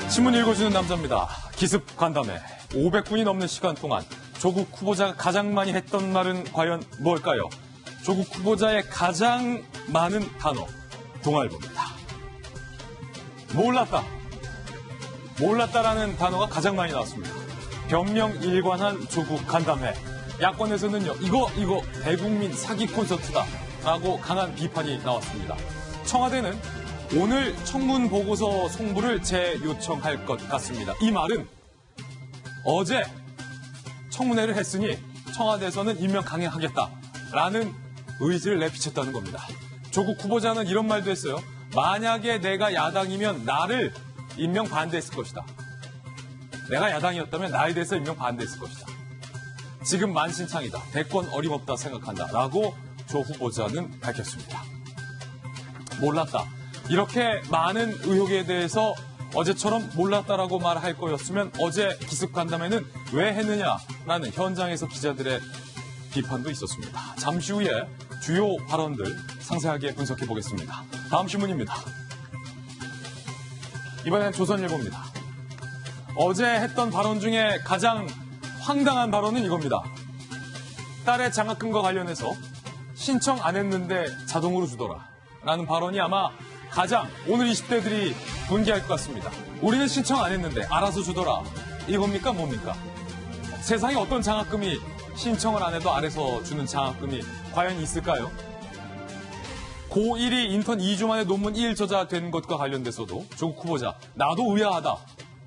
신문 읽어주는 남자입니다. 기습 간담회. 500분이 넘는 시간 동안 조국 후보자가 가장 많이 했던 말은 과연 뭘까요? 조국 후보자의 가장 많은 단어, 동아일보입니다. 몰랐다. 몰랐다라는 단어가 가장 많이 나왔습니다. 변명일관한 조국 간담회. 야권에서는요, 이거 대국민 사기 콘서트다 라고 강한 비판이 나왔습니다. 청와대는 오늘 청문 보고서 송부를 재요청할 것 같습니다. 이 말은 어제 청문회를 했으니 청와대에서는 임명 강행하겠다라는 의지를 내비쳤다는 겁니다. 조국 후보자는 이런 말도 했어요. 만약에 내가 야당이면 나를 임명 반대했을 것이다. 내가 야당이었다면 나에 대해서 임명 반대했을 것이다. 지금 만신창이다. 대권 어림없다 생각한다. 라고 조 후보자는 밝혔습니다. 몰랐다. 이렇게 많은 의혹에 대해서 어제처럼 몰랐다라고 말할 거였으면 어제 기습 간담회는 왜 했느냐라는 현장에서 기자들의 비판도 있었습니다. 잠시 후에 주요 발언들 상세하게 분석해 보겠습니다. 다음 신문입니다. 이번엔 조선일보입니다. 어제 했던 발언 중에 가장 황당한 발언은 이겁니다. 딸의 장학금과 관련해서 신청 안 했는데 자동으로 주더라 라는 발언이 아마 가장 오늘 20대들이 분개할 것 같습니다. 우리는 신청 안 했는데 알아서 주더라. 이겁니까 뭡니까? 세상에 어떤 장학금이 신청을 안 해도 알아서 주는 장학금이 과연 있을까요? 고1이 인턴 2주 만에 논문 1저자 된 것과 관련돼서도 조국 후보자 나도 의아하다.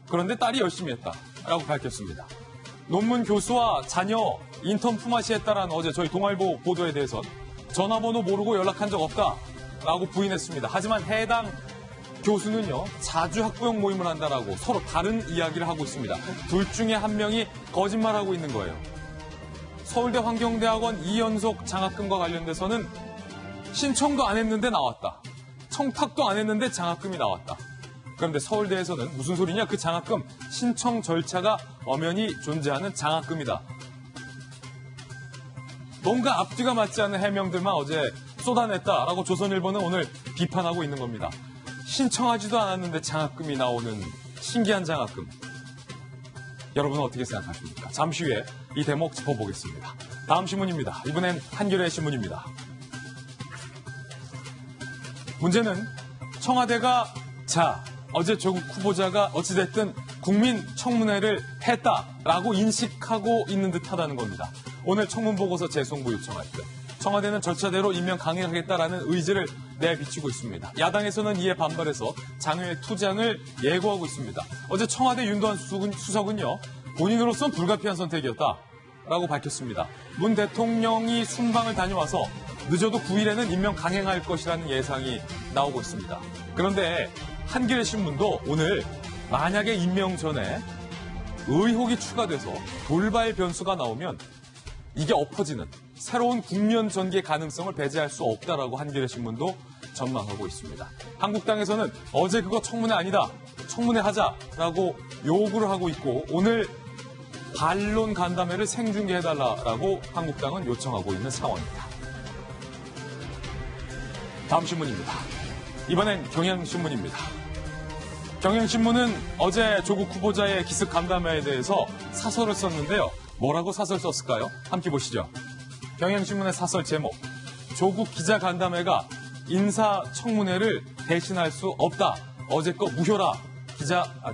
그런데 딸이 열심히 했다. 라고 밝혔습니다. 논문 교수와 자녀 인턴 품앗이 했다라는 어제 저희 동아일보 보도에 대해서 전화번호 모르고 연락한 적 없다. 라고 부인했습니다. 하지만 해당 교수는요, 자주 학부형 모임을 한다라고 서로 다른 이야기를 하고 있습니다. 둘 중에 한 명이 거짓말하고 있는 거예요. 서울대 환경대학원 2연속 장학금과 관련돼서는 신청도 안 했는데 나왔다. 청탁도 안 했는데 장학금이 나왔다. 그런데 서울대에서는 무슨 소리냐? 그 장학금 신청 절차가 엄연히 존재하는 장학금이다. 뭔가 앞뒤가 맞지 않는 해명들만 어제 쏟아냈다라고 조선일보는 오늘 비판하고 있는 겁니다. 신청하지도 않았는데 장학금이 나오는 신기한 장학금. 여러분은 어떻게 생각하십니까? 잠시 후에 이 대목 짚어보겠습니다. 다음 신문입니다. 이번엔 한겨레 신문입니다. 문제는 청와대가 어제 조국 후보자가 어찌됐든 국민 청문회를 했다라고 인식하고 있는 듯하다는 겁니다. 오늘 청문 보고서 재송부 요청할 때 청와대는 절차대로 임명 강행하겠다라는 의지를 내비치고 있습니다. 야당에서는 이에 반발해서 장외 투쟁을 예고하고 있습니다. 어제 청와대 윤도한 수석은요, 본인으로서는 불가피한 선택이었다라고 밝혔습니다. 문 대통령이 순방을 다녀와서 늦어도 9일에는 임명 강행할 것이라는 예상이 나오고 있습니다. 그런데 한겨레 신문도 오늘 만약에 임명 전에 의혹이 추가돼서 돌발 변수가 나오면 이게 엎어지는 새로운 국면 전개 가능성을 배제할 수 없다라고 한겨레 신문도 전망하고 있습니다. 한국당에서는 어제 그거 청문회 아니다. 청문회 하자라고 요구를 하고 있고 오늘 반론 간담회를 생중계해달라라고 한국당은 요청하고 있는 상황입니다. 다음 신문입니다. 이번엔 경향신문입니다. 경향신문은 어제 조국 후보자의 기습 간담회에 대해서 사설을 썼는데요. 뭐라고 사설 썼을까요? 함께 보시죠. 경향신문의 사설 제목. 조국 기자간담회가 인사청문회를 대신할 수 없다. 어제 거 무효라.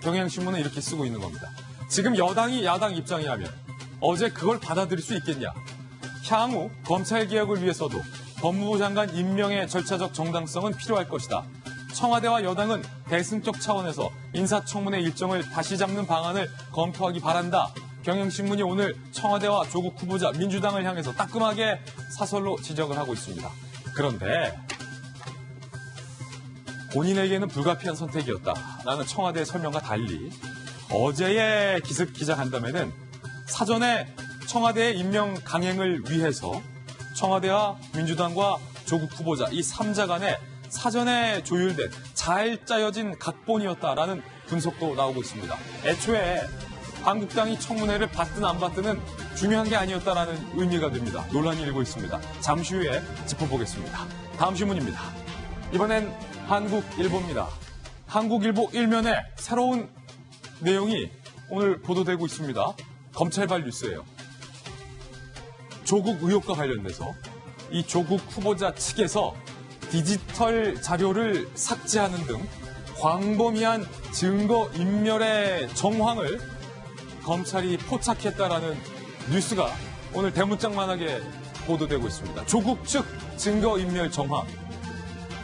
경향신문은 이렇게 쓰고 있는 겁니다. 지금 여당이 야당 입장이라면 어제 그걸 받아들일 수 있겠냐. 향후 검찰개혁을 위해서도 법무부 장관 임명의 절차적 정당성은 필요할 것이다. 청와대와 여당은 대승적 차원에서 인사청문회 일정을 다시 잡는 방안을 검토하기 바란다. 경향신문이 오늘 청와대와 조국 후보자 민주당을 향해서 따끔하게 사설로 지적을 하고 있습니다. 그런데 본인에게는 불가피한 선택이었다라는 청와대의 설명과 달리 어제의 기습 기자간담회는 사전에 청와대의 임명 강행을 위해서 청와대와 민주당과 조국 후보자 이 3자 간에 사전에 조율된 잘 짜여진 각본이었다라는 분석도 나오고 있습니다. 애초에 한국당이 청문회를 받든 안 받든은 중요한 게 아니었다라는 의미가 됩니다. 논란이 일고 있습니다. 잠시 후에 짚어보겠습니다. 다음 신문입니다. 이번엔 한국일보입니다. 한국일보 일면에 새로운 내용이 오늘 보도되고 있습니다. 검찰발 뉴스예요. 조국 의혹과 관련돼서 이 조국 후보자 측에서 디지털 자료를 삭제하는 등 광범위한 증거인멸의 정황을 검찰이 포착했다라는 뉴스가 오늘 대문짝만하게 보도되고 있습니다. 조국 측 증거인멸 정황.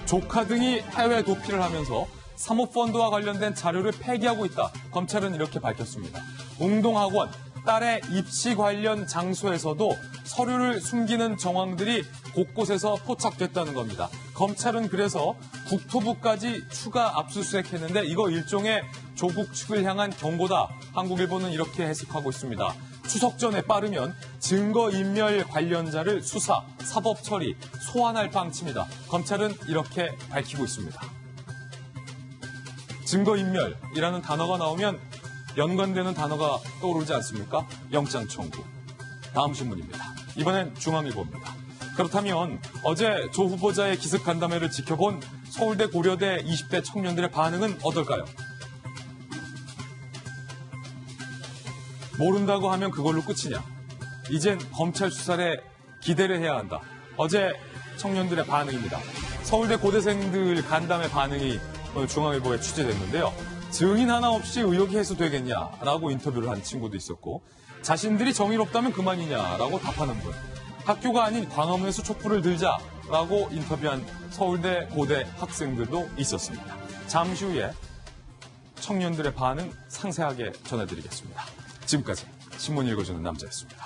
조카 등이 해외 도피를 하면서 사모펀드와 관련된 자료를 폐기하고 있다. 검찰은 이렇게 밝혔습니다. 웅동학원, 딸의 입시 관련 장소에서도 서류를 숨기는 정황들이 곳곳에서 포착됐다는 겁니다. 검찰은 그래서 국토부까지 추가 압수수색했는데 이거 일종의 조국 측을 향한 경고다. 한국일보는 이렇게 해석하고 있습니다. 추석 전에 빠르면 증거인멸 관련자를 수사, 사법 처리, 소환할 방침이다. 검찰은 이렇게 밝히고 있습니다. 증거인멸이라는 단어가 나오면 연관되는 단어가 떠오르지 않습니까? 영장 청구. 다음 신문입니다. 이번엔 중앙일보입니다. 그렇다면 어제 조 후보자의 기습 간담회를 지켜본 서울대 고려대 20대 청년들의 반응은 어떨까요? 모른다고 하면 그걸로 끝이냐? 이젠 검찰 수사에 기대를 해야 한다. 어제 청년들의 반응입니다. 서울대 고대생들 간담회 반응이 오늘 중앙일보에 취재됐는데요. 증인 하나 없이 의혹이 해소되겠냐라고 인터뷰를 한 친구도 있었고 자신들이 정의롭다면 그만이냐라고 답하는 분. 학교가 아닌 광화문에서 촛불을 들자라고 인터뷰한 서울대 고대 학생들도 있었습니다. 잠시 후에 청년들의 반응 상세하게 전해드리겠습니다. 지금까지 신문 읽어주는 남자였습니다.